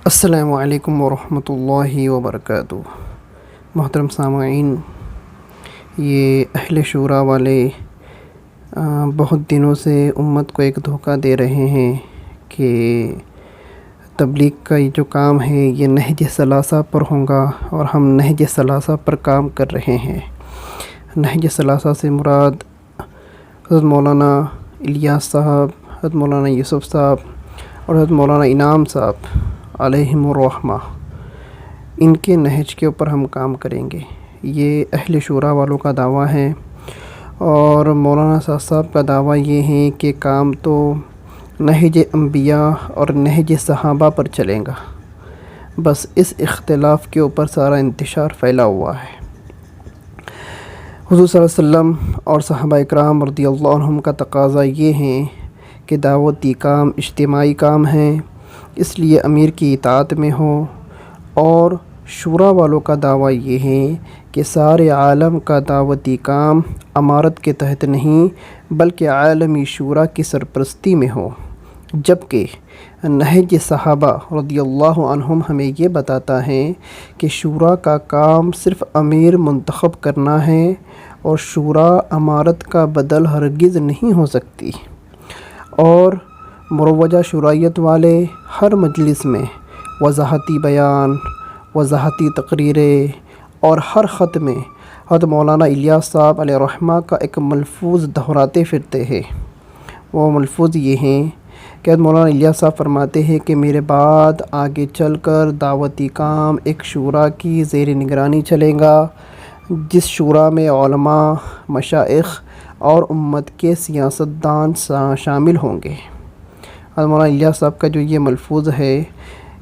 السلام علیکم ورحمۃ اللہ وبرکاتہ۔ محترم سامعین، یہ اہل شورا والے بہت دنوں سے امت کو ایک دھوکہ دے رہے ہیں کہ تبلیغ کا یہ جو کام ہے یہ نہج ثلاثہ پر ہوگا، اور ہم نہج ثلاثہ پر کام کر رہے ہیں۔ نہج ثلاثہ سے مراد حضرت مولانا الیاس صاحب، حضرت مولانا یوسف صاحب اور حضرت مولانا انعام صاحب علیہم الرحمہ، ان کے نہج کے اوپر ہم کام کریں گے۔ یہ اہل شورا والوں کا دعویٰ ہے، اور مولانا صاحب کا دعویٰ یہ ہے کہ کام تو نہج انبیاء اور نہج صحابہ پر چلے گا، بس اس اختلاف کے اوپر سارا انتشار پھیلا ہوا ہے۔ حضور صلی اللہ علیہ وسلم اور صحابہ اکرام رضی اللہ عنہم کا تقاضا یہ ہے کہ دعوتی کام اجتماعی کام ہے، اس لیے امیر کی اطاعت میں ہو، اور شورا والوں کا دعویٰ یہ ہے کہ سارے عالم کا دعوتی کام امارت کے تحت نہیں بلکہ عالمی شورا کی سرپرستی میں ہو، جبکہ نہج صحابہ رضی اللہ عنہم ہمیں یہ بتاتا ہے کہ شورا کا کام صرف امیر منتخب کرنا ہے، اور شورا امارت کا بدل ہرگز نہیں ہو سکتی، اور مروجہ شرائط والے ہر مجلس میں وضاحتی بیان، وضاحتی تقریریں، اور ہر خط میں حضرت مولانا الیاس صاحب علیہ الرحمہ کا ایک ملفوظ دہراتے پھرتے ہیں۔ وہ ملفوظ یہ ہیں کہ حضرت مولانا الیاس صاحب فرماتے ہیں کہ میرے بعد آگے چل کر دعوتی کام ایک شورا کی زیر نگرانی چلے گا، جس شورا میں علماء، مشائخ اور امت کے سیاستدان شامل ہوں گے۔ حضرت مولانا الیاس صاحب کا جو یہ ملفوظ ہے،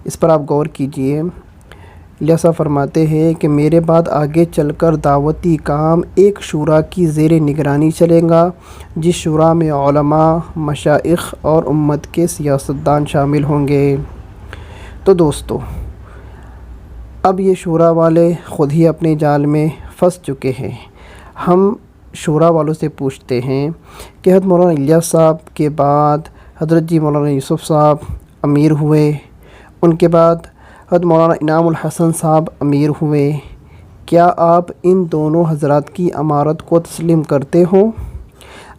اس پر آپ غور کیجئے۔ الیاس صاحب فرماتے ہیں کہ میرے بعد آگے چل کر دعوتی کام ایک شورا کی زیر نگرانی چلے گا، جس شورا میں علماء، مشائخ اور امت کے سیاستدان شامل ہوں گے۔ تو دوستو، اب یہ شورا والے خود ہی اپنے جال میں پھنس چکے ہیں۔ ہم شورا والوں سے پوچھتے ہیں کہ حضرت مولانا الیاس صاحب کے بعد حضرت جی مولانا یوسف صاحب امیر ہوئے، ان کے بعد حضرت مولانا انعام الحسن صاحب امیر ہوئے، کیا آپ ان دونوں حضرات کی امارت کو تسلیم کرتے ہو؟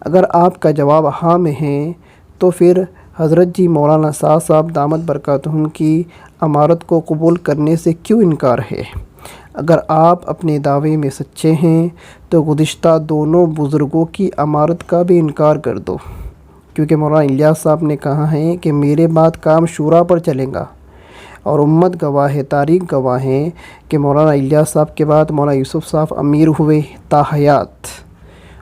اگر آپ کا جواب ہاں میں ہے تو پھر حضرت جی مولانا سعد صاحب دامت برکاتہم کی امارت کو قبول کرنے سے کیوں انکار ہے؟ اگر آپ اپنے دعوے میں سچے ہیں تو گزشتہ دونوں بزرگوں کی امارت کا بھی انکار کر دو، کیونکہ مولانا الیاس صاحب نے کہا ہے کہ میرے بعد کام شورا پر چلے گا، اور امت گواہ ہے، تاریخ گواہ ہے کہ مولانا الیاس صاحب کے بعد مولانا یوسف صاحب امیر ہوئے تا حیات،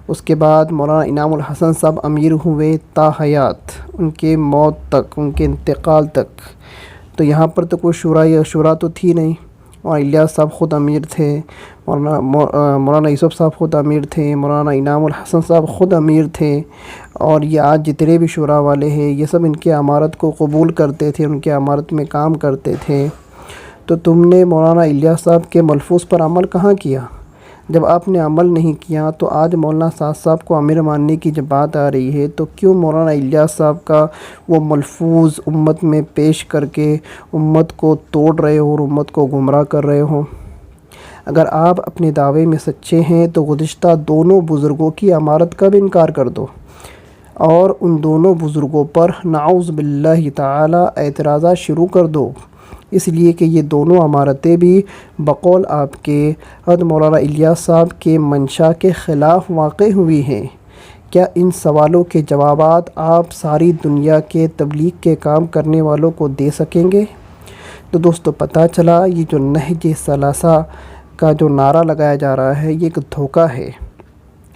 اس کے بعد مولانا انعام الحسن صاحب امیر ہوئے تا حیات، ان کے موت تک، ان کے انتقال تک۔ تو یہاں پر تو کوئی شورا تو تھی نہیں۔ مولانا الیاس صاحب خود امیر تھے، مولانا یوسف صاحب خود امیر تھے، مولانا انعام الحسن صاحب خود امیر تھے، اور یہ آج جتنے بھی شورا والے ہیں یہ سب ان کے امارت کو قبول کرتے تھے، ان کے امارت میں کام کرتے تھے۔ تو تم نے مولانا الیاس صاحب کے ملفوظ پر عمل کہاں کیا؟ جب آپ نے عمل نہیں کیا تو آج مولانا سعد صاحب کو امیر ماننے کی جب بات آ رہی ہے تو کیوں مولانا الیاس صاحب کا وہ ملفوظ امت میں پیش کر کے امت کو توڑ رہے ہو اور امت کو گمراہ کر رہے ہو؟ اگر آپ اپنے دعوے میں سچے ہیں تو گزشتہ دونوں بزرگوں کی امارت کا بھی انکار کر دو، اور ان دونوں بزرگوں پر نعوذ باللہ تعالی اعتراضات شروع کر دو، اس لیے کہ یہ دونوں امارتیں بھی بقول آپ کے حضرت مولانا الیاس صاحب کے منشا کے خلاف واقع ہوئی ہیں۔ کیا ان سوالوں کے جوابات آپ ساری دنیا کے تبلیغ کے کام کرنے والوں کو دے سکیں گے؟ تو دوستو، پتہ چلا یہ جو نہج ثلاثہ کا جو نعرہ لگایا جا رہا ہے یہ ایک دھوکہ ہے۔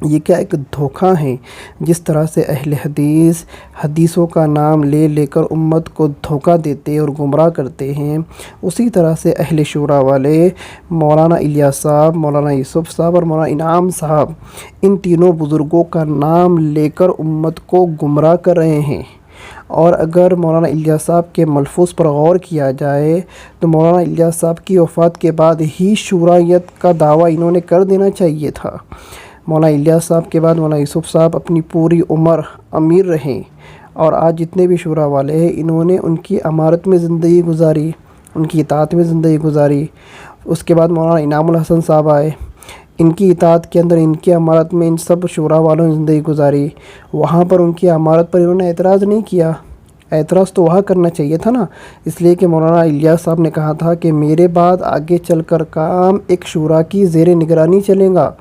یہ کیا ایک دھوکہ ہے؟ جس طرح سے اہل حدیث حدیثوں کا نام لے لے کر امت کو دھوکہ دیتے اور گمراہ کرتے ہیں، اسی طرح سے اہل شورا والے مولانا الیاس صاحب، مولانا یوسف صاحب اور مولانا انعام صاحب، ان تینوں بزرگوں کا نام لے کر امت کو گمراہ کر رہے ہیں۔ اور اگر مولانا الیاس صاحب کے ملفوظ پر غور کیا جائے تو مولانا الیاس صاحب کی وفات کے بعد ہی شورائیت کا دعویٰ انہوں نے کر دینا چاہیے تھا۔ مولانا الیاس صاحب کے بعد مولانا یوسف صاحب اپنی پوری عمر امیر رہیں، اور آج جتنے بھی شورا والے ہیں انہوں نے ان کی امارت میں زندگی گزاری، ان کی اطاعت میں زندگی گزاری۔ اس کے بعد مولانا انعام الحسن صاحب آئے، ان کی اطاعت کے اندر ان کی امارت میں ان سب شورا والوں نے زندگی گزاری۔ وہاں پر ان کی امارت پر انہوں نے اعتراض نہیں کیا، اعتراض تو وہاں کرنا چاہیے تھا نا، اس لیے کہ مولانا الیاس صاحب نے کہا تھا کہ میرے بعد آگے چل کر کام ایک شورا کی زیر نگرانی چلے گا،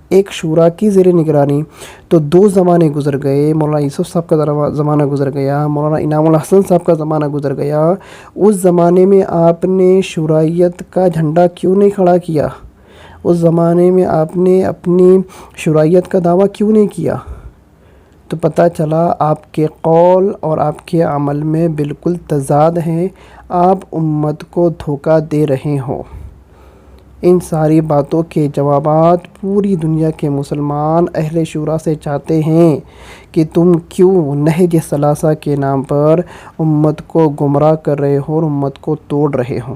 ایک شورا کی زیر نگرانی۔ تو 2 زمانے گزر گئے، مولانا یوسف صاحب کا زمانہ گزر گیا، مولانا انعام الحسن صاحب کا زمانہ گزر گیا۔ اس زمانے میں آپ نے شورائیت کا جھنڈا کیوں نہیں کھڑا کیا؟ اس زمانے میں آپ نے اپنی شورائیت کا دعویٰ کیوں نہیں کیا؟ تو پتہ چلا آپ کے قول اور آپ کے عمل میں بالکل تضاد ہیں، آپ امت کو دھوکہ دے رہے ہو۔ ان ساری باتوں کے جوابات پوری دنیا کے مسلمان اہل شورا سے چاہتے ہیں کہ تم کیوں نہج ثلاثہ کے نام پر امت کو گمراہ کر رہے ہو اور امت کو توڑ رہے ہو۔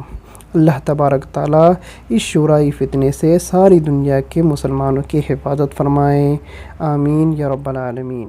اللہ تبارک تعالیٰ اس شورائی فتنے سے ساری دنیا کے مسلمانوں کی حفاظت فرمائیں، آمین یا رب العالمین۔